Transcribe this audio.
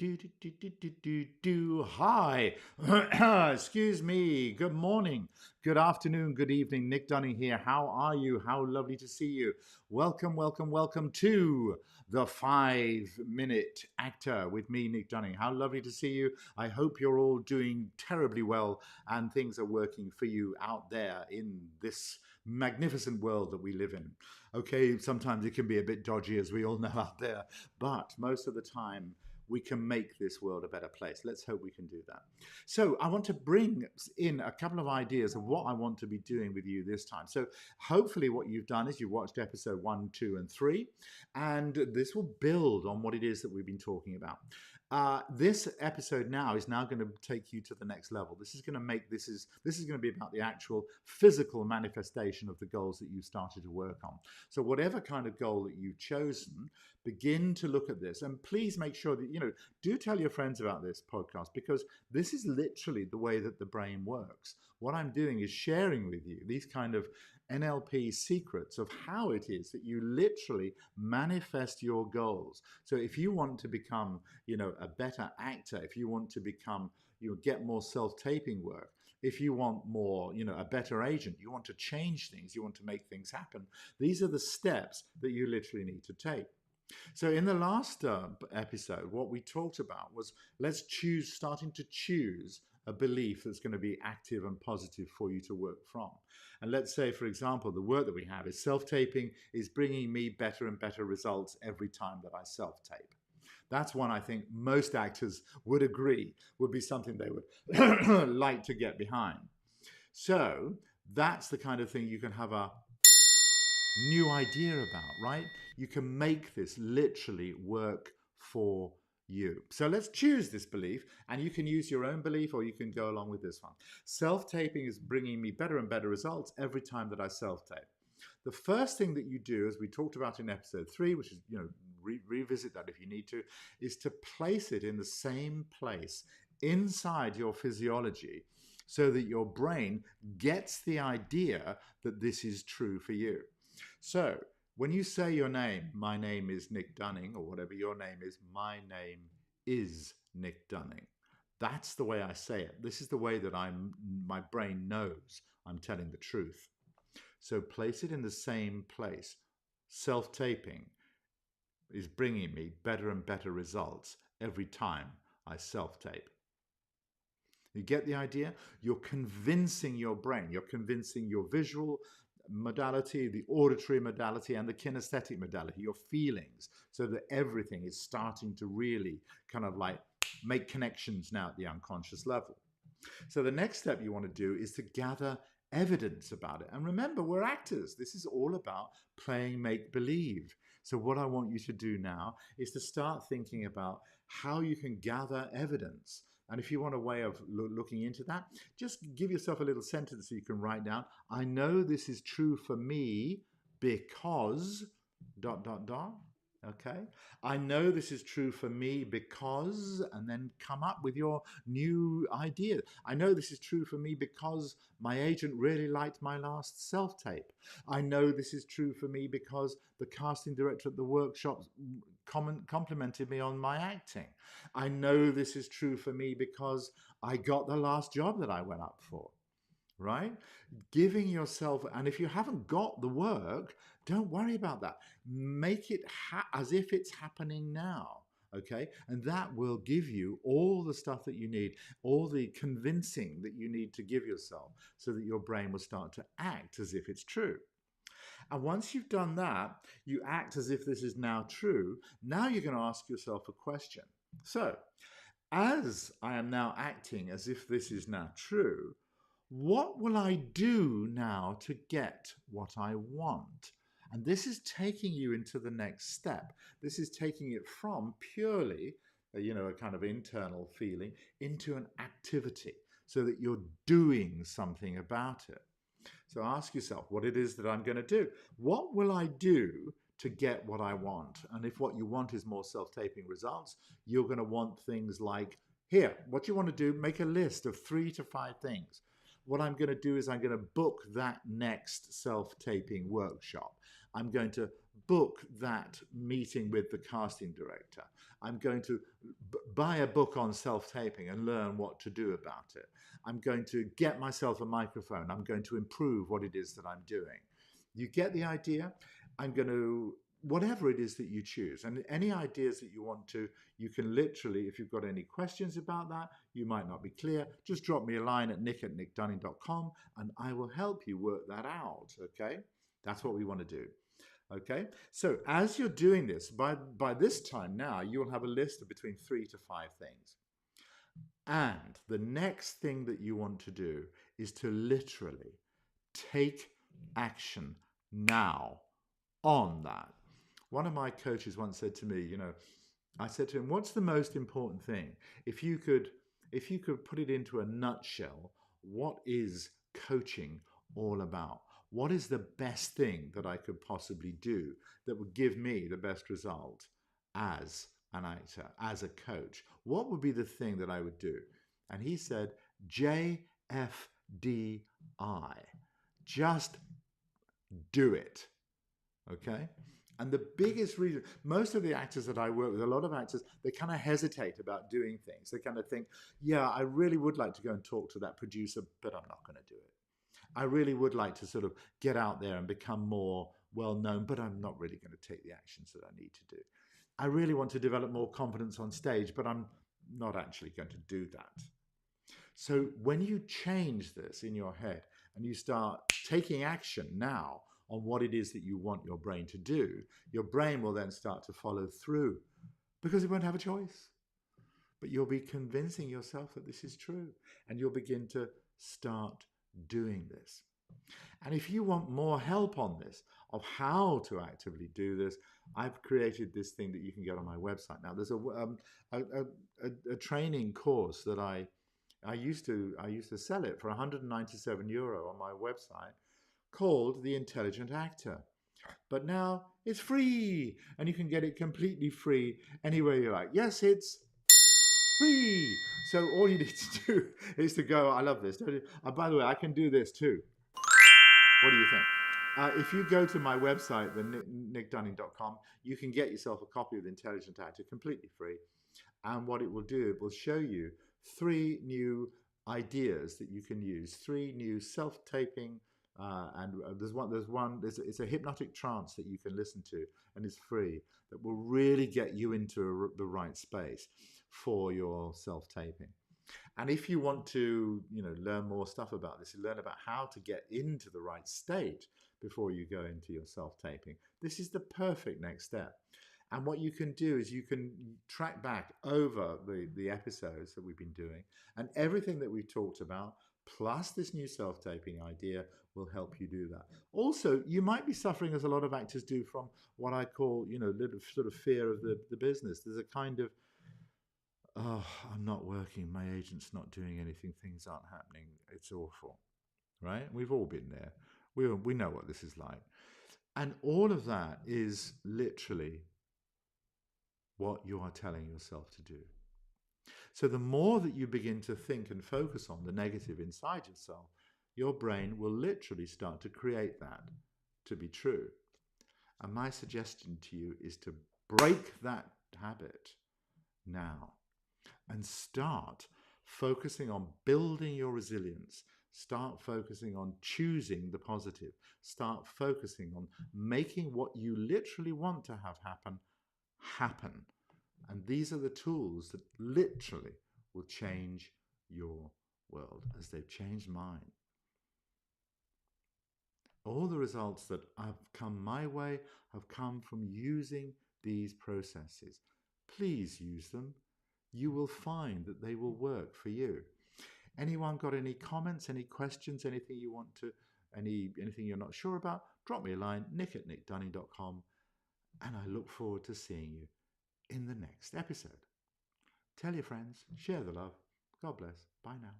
Hi. Excuse me. Good morning. Good afternoon. Good evening. Nick Dunning here. How are you? How lovely to see you. Welcome, welcome, welcome to the 5-Minute Actor with me, Nick Dunning. How lovely to see you. I hope you're all doing terribly well and things are working for you out there in this magnificent world that we live in. Okay, sometimes it can be a bit dodgy, as we all know out there, but most of the time, we can make this world a better place. Let's hope we can do that. So I want to bring in a couple of ideas of what I want to be doing with you this time. So hopefully what you've done is you've watched episode 1, 2, and 3, and this will build on what it is that we've been talking about. This episode now is going to take you to the next level. This is going to be about the actual physical manifestation of the goals that you started to work on. So whatever kind of goal that you've chosen, begin to look at this, and please make sure that do tell your friends about this podcast, because this is literally the way that the brain works. What I'm doing is sharing with you these kind of NLP secrets of how it is that you literally manifest your goals. So if you want to become, a better actor, if you want to become, get more self-taping work, if you want more, a better agent, you want to change things, you want to make things happen, these are the steps that you literally need to take. So in the last episode, what we talked about was starting to choose a belief that's going to be active and positive for you to work from. And let's say, for example, the work that we have is self-taping is bringing me better and better results every time that I self-tape. That's one I think most actors would agree would be something they would like to get behind. So that's the kind of thing you can have a new idea about, right? You can make this literally work for you. So let's choose this belief, and you can use your own belief or you can go along with this one. Self-taping is bringing me better and better results every time that I self-tape. The first thing that you do, as we talked about in episode 3, which is, revisit that if you need to, is to place it in the same place inside your physiology so that your brain gets the idea that this is true for you. So when you say your name, my name is Nick Dunning, or whatever your name is, my name is Nick Dunning. That's the way I say it. This is the way that my brain knows I'm telling the truth. So place it in the same place. Self-taping is bringing me better and better results every time I self-tape. You get the idea? You're convincing your brain. You're convincing your visual modality, the auditory modality, and the kinesthetic modality, your feelings, so that everything is starting to really kind of like make connections now at the unconscious level. So the next step you want to do is to gather evidence about it. And remember, we're actors. This is all about playing make-believe. So what I want you to do now is to start thinking about how you can gather evidence. And if you want a way of looking into that, just give yourself a little sentence that you can write down. I know this is true for me because ... Okay. I know this is true for me because, and then come up with your new idea. I know this is true for me because my agent really liked my last self-tape. I know this is true for me because the casting director at the workshop complimented me on my acting. I know this is true for me because I got the last job that I went up for. Right? Giving yourself, and if you haven't got the work, don't worry about that. Make it as if it's happening now, okay? And that will give you all the stuff that you need, all the convincing that you need to give yourself so that your brain will start to act as if it's true. And once you've done that, you act as if this is now true. Now you're going to ask yourself a question. So, as I am now acting as if this is now true, what will I do now to get what I want? And this is taking you into the next step. This is taking it from purely, a kind of internal feeling into an activity so that you're doing something about it. So ask yourself what it is that I'm going to do. What will I do to get what I want? And if what you want is more self-taping results, you're going to want things like, here, what you want to do, make a list of 3 to 5 things. What I'm going to do is I'm going to book that next self-taping workshop. I'm going to book that meeting with the casting director. I'm going to buy a book on self-taping and learn what to do about it. I'm going to get myself a microphone. I'm going to improve what it is that I'm doing. You get the idea? I'm going to, whatever it is that you choose, and any ideas that you want to, you can literally, if you've got any questions about that, you might not be clear, just drop me a line at nick@nickdunning.com and I will help you work that out, okay? That's what we want to do. Okay, so as you're doing this, by this time now, you'll have a list of between 3 to 5 things. And the next thing that you want to do is to literally take action now on that. One of my coaches once said to me, I said to him, what's the most important thing? If you could put it into a nutshell, what is coaching all about? What is the best thing that I could possibly do that would give me the best result as an actor, as a coach? What would be the thing that I would do? And he said, JFDI. Just do it. Okay? And the biggest reason, most of the actors that I work with, a lot of actors, they kind of hesitate about doing things. They kind of think, yeah, I really would like to go and talk to that producer, but I'm not going to do it. I really would like to sort of get out there and become more well-known, but I'm not really going to take the actions that I need to do. I really want to develop more confidence on stage, but I'm not actually going to do that. So when you change this in your head and you start taking action now on what it is that you want your brain to do, your brain will then start to follow through because it won't have a choice. But you'll be convincing yourself that this is true, and you'll begin to start doing this. And if you want more help on this, of how to actively do this, I've created this thing that you can get on my website. Now, there's a training course that I used to sell it for €197 on my website, called The Intelligent Actor. But now it's free, and you can get it completely free anywhere you like. Yes, it's free. So all you need to do is to go, I love this. By the way, I can do this too. What do you think? If you go to my website, nickdunning.com, you can get yourself a copy of The Intelligent Actor completely free. And what it will do, it will show you 3 new ideas that you can use, 3 new self-taping, and it's a hypnotic trance that you can listen to, and it's free, that will really get you into the right space for your self-taping. And if you want to, learn more stuff about this, learn about how to get into the right state before you go into your self-taping, this is the perfect next step. And what you can do is you can track back over the episodes that we've been doing, and everything that we've talked about, plus this new self-taping idea, will help you do that. Also, you might be suffering, as a lot of actors do, from what I call, little sort of fear of the business. There's a kind of, oh, I'm not working, my agent's not doing anything, things aren't happening, it's awful, right? We've all been there. We know what this is like. And all of that is literally what you are telling yourself to do. So the more that you begin to think and focus on the negative inside yourself, your brain will literally start to create that to be true. And my suggestion to you is to break that habit now and start focusing on building your resilience. Start focusing on choosing the positive. Start focusing on making what you literally want to have happen. And these are the tools that literally will change your world, as they've changed mine. All the results that have come my way have come from using these processes. Please use them. You will find that they will work for you. Anyone got any comments, any questions, anything you want to, anything you're not sure about? Drop me a line, nick@nickdunning.com, and I look forward to seeing you in the next episode. Tell your friends, share the love. God bless. Bye now.